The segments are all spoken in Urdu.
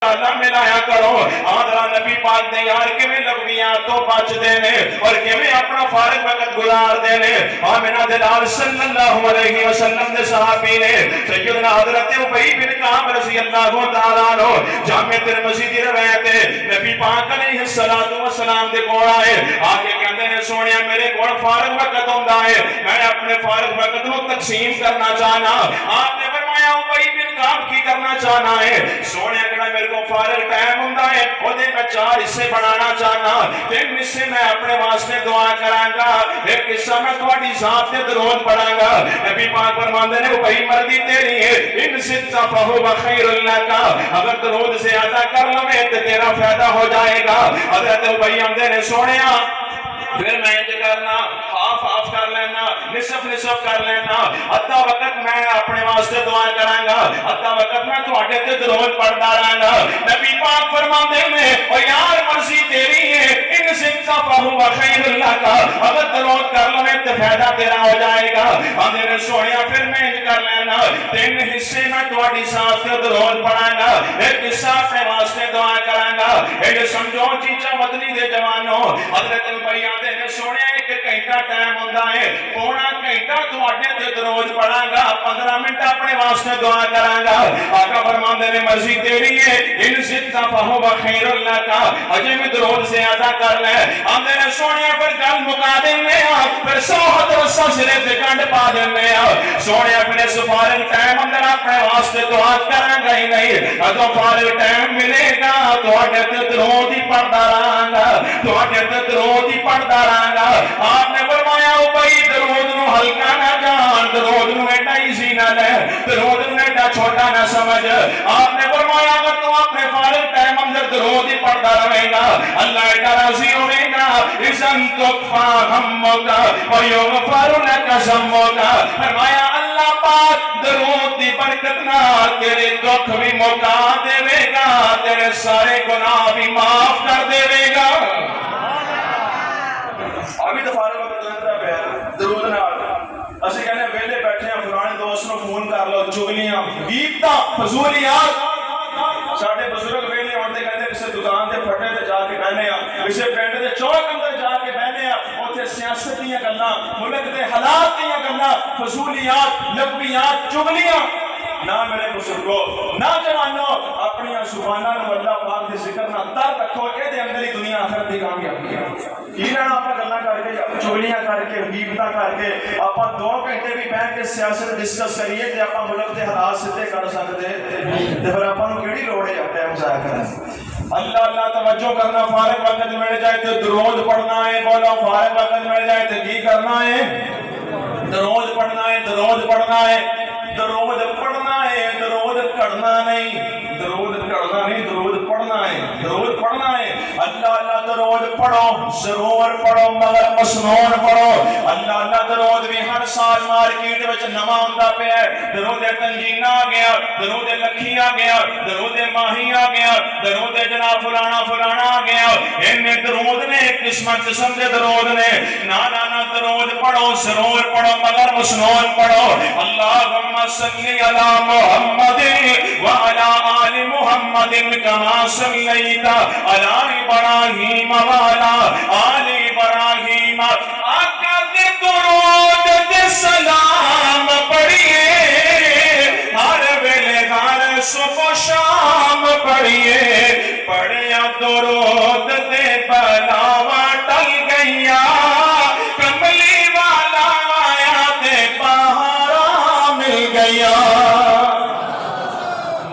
گالا ملایا کرو. آدھرا نبی پاک دے یار کیویں لغویات تو بچدے نے اور کیویں اپنا فارغ وقت گزاردے نے. آمنہ دے نال صلی اللہ علیہ وسلم دے صحابی نے سیدنا حضرت ابی بن کعب رضی اللہ تعالیٰ عنہ جامع ترمذی دی روایت ہے نبی پاک علیہ السلام دے کول آئے آگے کہندے نے سونیا میرے کول فارغ وقت ہوندا ہے میں اپنے فارغ وقت نو تقسیم کرنا چاہنا. آپ نے فرمایا ابی بن کعب کی کرنا چاہنا ہے سونیا جڑا میرے کو فارغ ٹائم ہوندا ہے او دے میں 4 حصے بنانا چاہنا. 3 حصے میں اپنے واسطے دعا کراں گا, ایک حصہ میں تہاڈی ذات تے درود پڑھاں گا. نبی پاک فرماندے نے ابی مرضی تیری ہے ان ستا فہو خیر لک, اگر درود زیادہ کر لوے تے تیرا فائدہ ہو جائے گا. حضرت ابی آندے نے سونیا پھر میں انج کرنا ہاف کر لینا, نصف کر لینا, ادھا وقت میں اپنے واسطے دعا کراں گا, ادھا وقت میں تہاڈے تے درود پڑھدا رہاں گا. نبی پاک فرماندے نے او یار مرضی تیری ہے ان ستا فہو خیر لک, اگر درود کر لوے تے فائدہ تیرا ہو جائے گا. آندے نے سونیا پھر میں انج کر لینا 3 حصے میں تہاڈی ذات تے درود پڑھاں گا, ایک حصہ اپنے واسطے دعا کراں گا. اے سمجھو چیچا مدنی دے جوانو حضرت ابی آندے نے سونیا 1 گھنٹہ ٹائم ہوندا ہے, پونا گھنٹہ تہاڈے تے درود پڑھاں گا, 15 منٹ اپنے واسطے دعا کراں گا. آقا فرماندے نے مرضی تیری ہے ان ستا فہو خیر لک, اجے میں درود زیادہ کر لے. آندے نے سونیا پھر گل مکا دینے آ, پھر 100 درسا سرے تے گنڈ پا دینے آ. سونیا پھر اس فارغ ٹائم اندر اپنے واسطے دعا کراں گا ہی نہیں, اگوں فارغ ٹائم ملے گا تہاڈے تے درود ہی پڑھدا رہاں گا, تہاڈے تے درود ہی پڑھدا رہاں گا. آپ نے فرمایا ابی درود نو ہلکا نہ جان, درود نو ایڈا ایزی نہ لے, درود نو ایڈا چھوٹا نہ سمجھ. آپ نے فرمایا اگر تو اپنے فارغ ٹائم اندر درود ہی پڑھدا رہے گا اللہ ایڈا راضی ہوے گا. اذن تکفا ہمک ویغفر لک ذنبک, فرمایا اللہ پاک درود دی برکت نال تیرے دکھ بھی مکا دے گا, تیرے سارے گناہ بھی معاف کر دے گا. ابھی تو فارغ وقت لگتا پیا درود نال اسی کہنے ویلے بیٹھے ہیں فلانے دوست نو فون کر لو, چگلیاں غیبتاں فضولیات. ساڈے بزرگ ویلے ہوندے کہندے کسے دکان تے پھٹے تے جا کے بہنے آ, کسے پنڈ دے چوک اندر جا کے بہنے آ, اوتھے سیاست دیاں گلاں, ملک دے حالات دیاں گلاں, فضولیات, لغویات, چگلیاں. نہ میرے بزرگو نہ جوانو اپنی زباناں نو اللہ پاک دے ذکر نال تر رکھو, اے دے اندر ہی دنیا آخرت دی کامیابی ہے. کی رہنا آپ گلاں کر کے چگلیاں کر کے غیبتاں کر کے آپ 2 گھنٹے بھی بیٹھ کے سیاست ڈسکس کریے تے آپ ملک دے حالات سیدھے کر سکتے تے پھر آپ نوں کیڑی لوڑ ہے ٹائم ضائع کرنے. اللہ اللہ توجہ کرنا, فارغ وقت مل جائے تے درود پڑھنا ہے. بولو فارغ وقت مل جائے تے کی کرنا ہے؟ درود پڑھنا ہے, درود پڑھنا ہے, درود پڑھنا ہے, درود کرنا نہیں, درود کرنا نہیں, درود پڑھنا ہے, درود پڑھنا ہے. اللہ اللہ درود پڑھو, ضرور پڑھو مگر مسنون پڑھو. اللہ اللہ درود بھی ہر سال مارکیٹ وچ نواں ہوندا پیا ہے. درود تنجین آ گیا, درود لکھی آ گیا, درود ماہی آ گیا, درود جناب فلانا فلانا آ گیا. ان درود نے قسم دے درود نے. نانا نہ درود پڑھو, ضرور پڑھو مگر مسنون پڑھو. اللہم صلی علی محمد وعلی آل محمد کما صلیت علی ابراہیم وعلی آل ابراہیم. آقا دے درود دے سلام پڑھیے, ہر ویلے ہر صبح شام پڑھیے. پڑھیا درود دے بلاواں ٹل گئیاں, کملی والا آیا تے بہاراں مل گیا.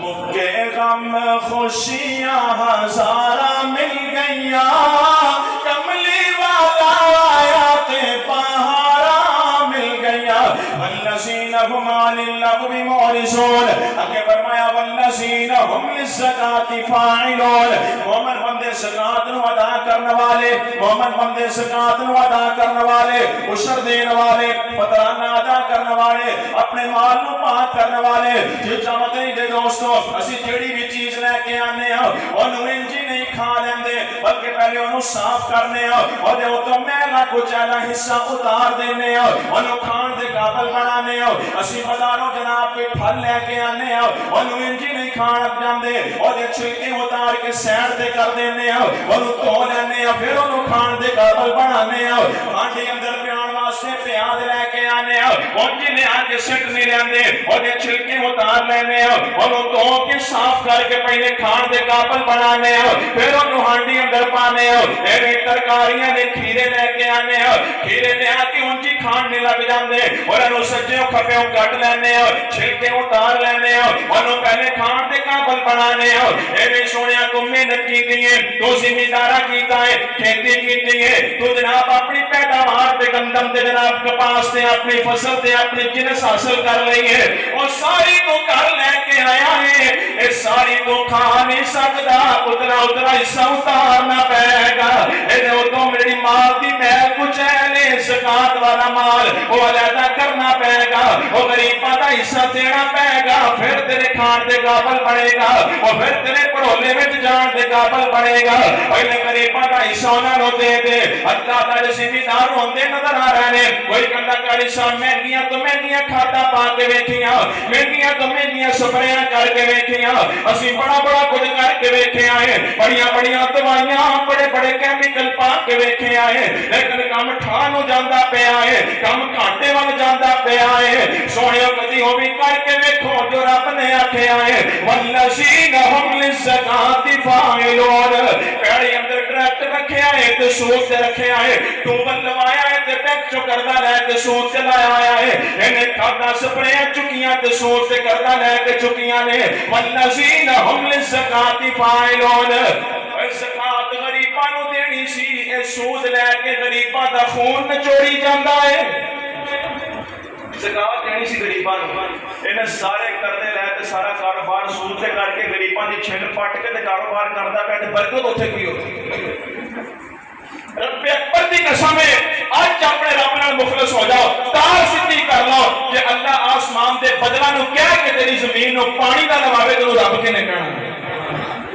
مکے غم خوشیاں ہزاراں مل گئیاں, کملی والا آیا تے بہاراں مل گیا. والذین هم عن اللغو معرضون, اگے فرمایا والذین هم للزکاۃ فاعلون. مومن بندے زکات نو ادا کرنے والے, مومن بندے زکات نو ادا کرنے والے, عشر دینے والے, فطرانہ ادا کرنے والے, اپنے مال نو پاک کرنے والے. جی چاہتے دے دوستو اسی جیڑی بھی چیز لے کے آنے ہاں اونوں انجی نہیں کھا لیندے, کے پہلے انہوں صاف کرنے اور دے اتوں میلا کچیلا حصہ اتار دینے انہوں کھان دے قابل بنانے اسی بازاروں جناب کوئی پھل لے کے آنے انہوں انجی نہیں کھان اپ جاندے اور دے چھلکے اتار کے سیر دے کر دینے انہوں تو لینے پھر انہوں کھان دے قابل بنانے ہانڈی اندر پیان واسطے پیاز لے کے آنے انجی نے آکے سٹ نہیں لیندے اور دے چھلکے اتار لینے انہوں تو کے صاف کر کے پہلے کھان دے قابل بنانے پھر انہوں ہانڈی اندر پانے ایویں ترکاریاں نے کھیرے لے کے آنے کھیرے لے آ کے انجی کھان نہیں لگ جاندے اور انہوں سجے کھپے کٹ لینے چھلکے اتار لینے انہوں پہلے کھان دے قابل بنانے ایویں سونیا تو محنت کی دیئے تو زمیندارہ کیتا ہے کھیتی کی دیئے تو جناب اپنی پیداوار دے گندم دے جناب کپاس دے اپنی فصل دے اپنی جنس حاصل کر رہی ہے اور ساری تو کر لے کے آیا ہے اے ساری تو کھا نہیں سکتا اترا حصہ اتارنا پائے گا اے دے تو میری مال دی محل کچھ ہے زکات والا مال وہ علیحدہ کرنا پائے گا وہ غریباں دا حصہ دینا پائے گا پھر تیرے کھان دے قابل بنے گا اور پھر تیرے پڑھولے وچ جان دے قابل بنے گا پہلے غریباں دا حصہ انہاں نوں دے دے اللہ تعالی زمیندار ہوندے نظر آ رہے ہیں کوئی کلا کاری سا مہنگیاں تو مہنگیاں کھاتا پا کے ویکھیاں مہنگیاں تو مہنگیاں سپریاں کر کے ویکھیاں اسی بڑا بڑا کچھ کر کے ویکھے آئے بڑیاں بڑیاں دوائیاں بڑے بڑے کیمیکل پا کے ویکھے آئے لیکن کم ٹھانو جاندا پیا ہے کم گھاٹے ول جاندا پیا ہے سونیو کدی او بھی کر کے ویکھو جو رب نے آکھے آئے والذین هم للزکات فاعلون پیڑی اندر ڈائریکٹ رکھے آئے تے سود تے رکھے آئے ٹوبل لوایا ہے تے بیک چو کردا لے کے سود تے لایا آیا ہے انہیں کھادا سپریاں چکیاں تے سود تے کردا لے کے چکیاں نے والذین هم للزکات فاعلون زکات غریباں نوں دینی سی اے سود لے کے غریباں دا خون نچوڑی جاندا ہے زکات دینی سی غریباں نوں انہیں سارے کردے لے تے سارا کاروبار سود تے کر کے غریباں دی چھن پٹ کے تے کاروبار کردا پیا تے برکت اوتھے کی ہوندی رب اکبر دی قسم ہے آج اپنے رب نال مخلص ہو جاؤ تار سدھی کر لو کہ اللہ آسمان دے بدلا نو کہہ کے تیری زمین نو پانی دا لواوے تے رب کنے کہنا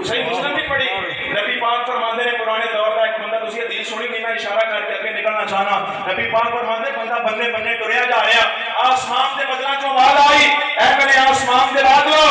صحیح مسلم بھی پڑھی نبی پاک فرماندے نے پرانے دور دا ایک بندہ تسی حدیث سنی نہیں میں اشارہ کر کے اگے نکلنا چاہنا نبی پاک فرماندے بندہ بننے بننے ٹریا جا رہا آسمان دے بدلا چوں آواز آئی اے میرے آسمان دے بادلو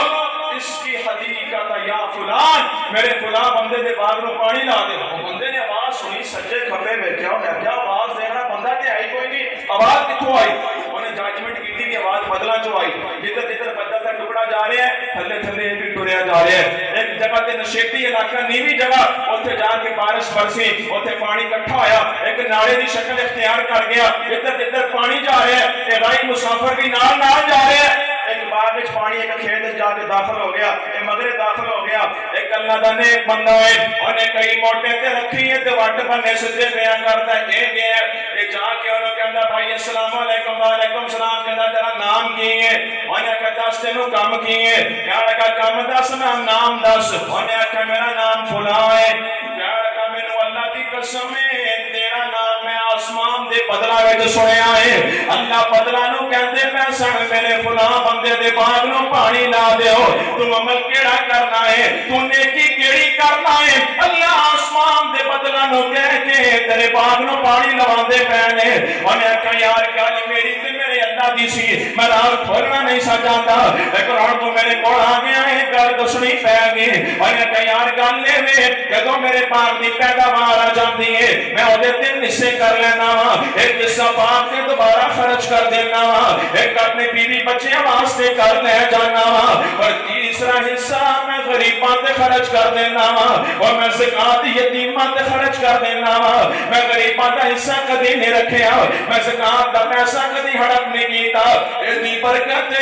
اس کی حدیقت یا فلان میرے فلاں بندے دے باغ نو پانی لا دے وہ بندے نے آواز سنی سجے کھبے بیٹھیا میں کیا آواز دینا بندہ تے آئی کوئی نہیں آواز کتھوں آئی انہیں ججمنٹ کی تھی آواز بدلا چوں آئی جدھر جدھر بدل کا ٹکڑا جا رہا ہے تھلے تھلے بھی ٹریا جا رہا ہے ایک جگہ تے نشیبی علاقہ نیوی جگہ اوتھے جا کے بارش برسی اوتھے پانی اکٹھا ہویا ایک نالے دی شکل اختیار کر گیا جدھر جدھر پانی جا رہا ہے تے راہی مسافر بھی نال نال جا رہے ہیں ایک باغ وچ پانی ایک کھیت وچ جا کے داخل ہو گیا اے مغرب داخل ہو گیا ایک اللہ دا نیک بندہ ہے اونے کئی موٹے تے رکھی ہے تے وٹ بننے سجے پیا کردا ہے اے گیا اے جا کے انہوں کہندا بھائی السلام علیکم وعلیکم السلام کہندا تیرا نام کی ہے اونے کہا دس تینوں کم کی ہے کہا لگا کم دس میں نام دس اونے کہا میرا نام فلاں ہے کہا لگا مینوں اللہ دی قسم ہے تیرا نام میں آسمان دے بدلا وچ سنیا ہے اللہ بدلا نو کہندے پے سن میرے فلاں بندے دے باغ نو پانی لا دیو تم عمل کیڑا کرنا ہے تو نیکی کیڑی کرنا ہے اللہ آسمان دے بدلا نو کہہ کے تیرے باغ نو پانی لواندے پے نے اونے کہا یار گل میری تے میرے اللہ دی سی میں نال کھولنا نہیں سکدا لیکن ہن تو میرے کول آ گیا ہے گل دسنی پے گی اونے کہا یار گل لے وے جدوں میرے باغ دی پیداوار آ جاندی ہے میں اودے تین حصے کر لینا وا ایک حصہ باغ تے دوبارہ خرچ کر دینا وا ایک اپنے بیوی بچیاں واسطے کر لے جانا وا اور تیسرا حصہ میں غریباں تے خرچ کر دینا وا اور میں زکات یتیماں تے خرچ کر دینا وا میں غریباں دا حصہ کدی نہیں رکھیا میں زکات دا پیسہ کدی ہڑپ نہیں کیتا اتنی برکت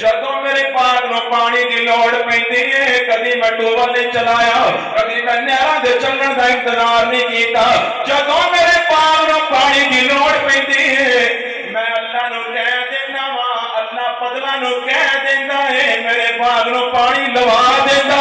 جدوں میرے باغ نو پانی دی لوڑ پیندی ہے کدی میں ٹوبل نہیں چلایا کدی میں نہراں دے چلن دا انتظار نہیں کیتا جدوں میرے باغ نو پانی دی لوڑ پیندی ہے میں اللہ نو کہہ دینا وا اللہ بدلا نو کہہ دیندا ہے میرے باغ نو پانی لوا دیندا